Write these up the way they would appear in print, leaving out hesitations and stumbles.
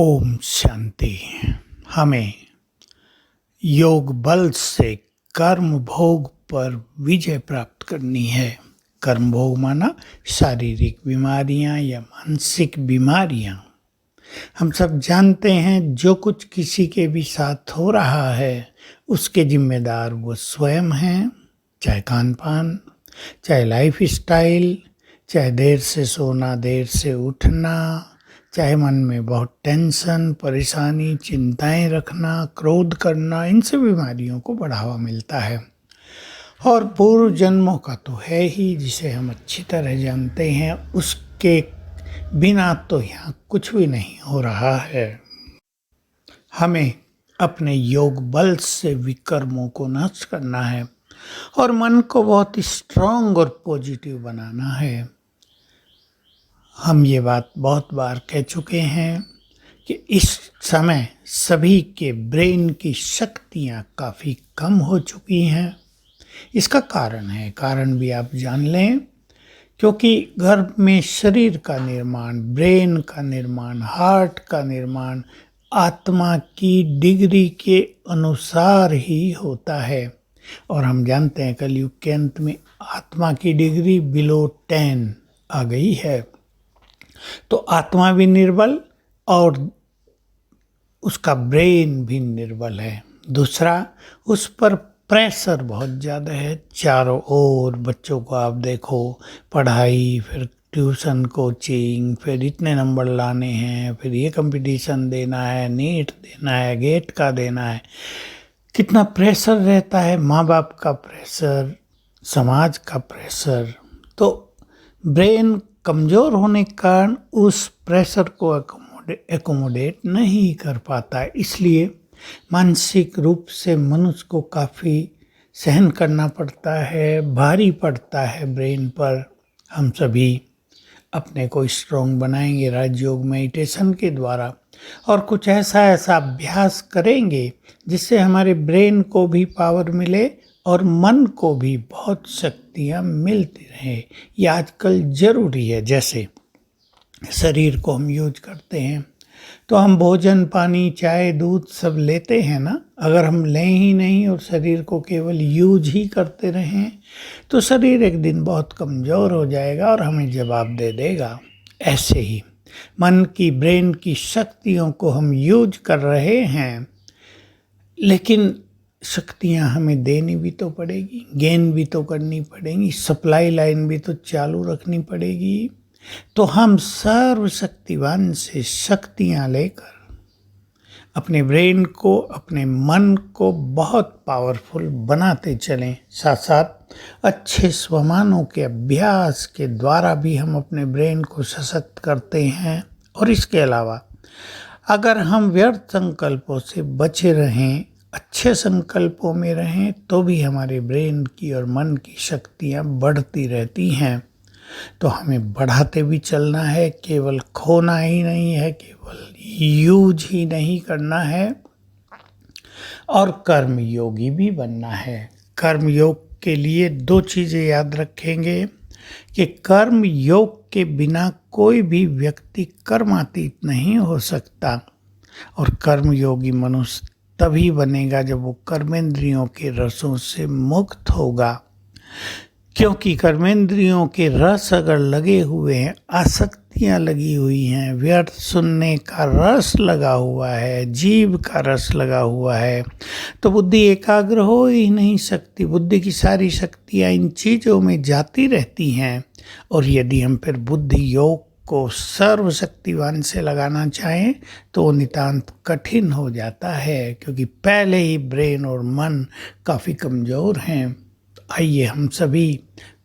ओम शांति। हमें योग बल से कर्म भोग पर विजय प्राप्त करनी है। कर्म भोग माना शारीरिक बीमारियां या मानसिक बीमारियां। हम सब जानते हैं जो कुछ किसी के भी साथ हो रहा है उसके जिम्मेदार वो स्वयं हैं। चाहे खान पान, चाहे लाइफ स्टाइल, चाहे देर से सोना, देर से उठना, चाहे मन में बहुत टेंशन, परेशानी, चिंताएं रखना, क्रोध करना, इन सब बीमारियों को बढ़ावा मिलता है। और पूर्व जन्मों का तो है ही, जिसे हम अच्छी तरह जानते हैं। उसके बिना तो यहाँ कुछ भी नहीं हो रहा है। हमें अपने योग बल से विकर्मों को नष्ट करना है और मन को बहुत स्ट्रांग और पॉजिटिव बनाना है। हम ये बात बहुत बार कह चुके हैं कि इस समय सभी के ब्रेन की शक्तियाँ काफ़ी कम हो चुकी हैं। इसका कारण भी आप जान लें, क्योंकि गर्भ में शरीर का निर्माण, ब्रेन का निर्माण, हार्ट का निर्माण आत्मा की डिग्री के अनुसार ही होता है। और हम जानते हैं कलयुग के अंत में आत्मा की डिग्री बिलो 10 आ गई है। तो आत्मा भी निर्बल और उसका ब्रेन भी निर्बल है। दूसरा, उस पर प्रेशर बहुत ज़्यादा है चारों ओर। बच्चों को आप देखो, पढ़ाई, फिर ट्यूशन, कोचिंग, फिर इतने नंबर लाने हैं, फिर ये कंपटीशन देना है, नीट देना है, गेट का देना है। कितना प्रेशर रहता है, माँ बाप का प्रेशर, समाज का प्रेशर। तो ब्रेन कमज़ोर होने के कारण उस प्रेशर को एकोमोडेट नहीं कर पाता। इसलिए मानसिक रूप से मनुष्य को काफ़ी सहन करना पड़ता है, भारी पड़ता है ब्रेन पर। हम सभी अपने को स्ट्रॉन्ग बनाएंगे राजयोग मेडिटेशन के द्वारा, और कुछ ऐसा अभ्यास करेंगे जिससे हमारे ब्रेन को भी पावर मिले और मन को भी बहुत शक्तियाँ मिलती रहे। ये आजकल ज़रूरी है। जैसे शरीर को हम यूज करते हैं तो हम भोजन, पानी, चाय, दूध सब लेते हैं ना। अगर हम लें ही नहीं और शरीर को केवल यूज ही करते रहें तो शरीर एक दिन बहुत कमज़ोर हो जाएगा और हमें जवाब दे देगा। ऐसे ही मन की, ब्रेन की शक्तियों को हम यूज कर रहे हैं, लेकिन शक्तियाँ हमें देनी भी तो पड़ेगी, गेन भी तो करनी पड़ेगी, सप्लाई लाइन भी तो चालू रखनी पड़ेगी। तो हम सर्वशक्तिवान से शक्तियाँ लेकर अपने ब्रेन को, अपने मन को बहुत पावरफुल बनाते चलें। साथ साथ अच्छे स्वमानों के अभ्यास के द्वारा भी हम अपने ब्रेन को सशक्त करते हैं। और इसके अलावा अगर हम व्यर्थ संकल्पों से बचे रहें, अच्छे संकल्पों में रहें, तो भी हमारे ब्रेन की और मन की शक्तियाँ बढ़ती रहती हैं। तो हमें बढ़ाते भी चलना है, केवल खोना ही नहीं है, केवल यूज ही नहीं करना है, और कर्म योगी भी बनना है। कर्म योग के लिए 2 चीज़ें याद रखेंगे कि कर्म योग के बिना कोई भी व्यक्ति कर्मातीत नहीं हो सकता। और कर्म योगी मनुष्य तभी बनेगा जब वो कर्मेंद्रियों के रसों से मुक्त होगा। क्योंकि कर्मेंद्रियों के रस अगर लगे हुए हैं, आसक्तियाँ लगी हुई हैं, व्यर्थ सुनने का रस लगा हुआ है, जीव का रस लगा हुआ है, तो बुद्धि एकाग्र हो ही नहीं सकती। बुद्धि की सारी शक्तियाँ इन चीज़ों में जाती रहती हैं। और यदि हम फिर बुद्धि योग को सर्वशक्तिवान से लगाना चाहें तो वो नितांत कठिन हो जाता है, क्योंकि पहले ही ब्रेन और मन काफ़ी कमज़ोर हैं। आइए हम सभी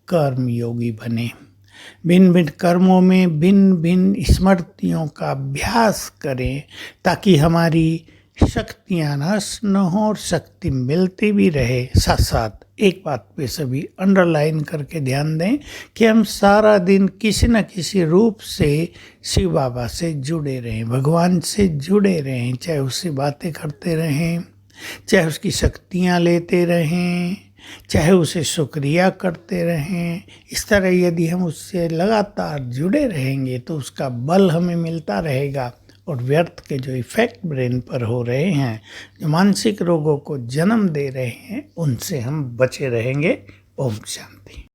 कर्म योगी बने। भिन्न भिन्न कर्मों में भिन्न भिन्न स्मृतियों का अभ्यास करें, ताकि हमारी शक्तियाँ नष्ट न हो और शक्ति मिलती भी रहे। साथ साथ एक बात पे सभी अंडरलाइन करके ध्यान दें कि हम सारा दिन किसी न किसी रूप से शिव बाबा से जुड़े रहें, भगवान से जुड़े रहें। चाहे उससे बातें करते रहें, चाहे उसकी शक्तियाँ लेते रहें, चाहे उसे शुक्रिया करते रहें। इस तरह यदि हम उससे लगातार जुड़े रहेंगे तो उसका बल हमें मिलता रहेगा और व्यर्थ के जो इफेक्ट ब्रेन पर हो रहे हैं, जो मानसिक रोगों को जन्म दे रहे हैं, उनसे हम बचे रहेंगे। ओम शांति।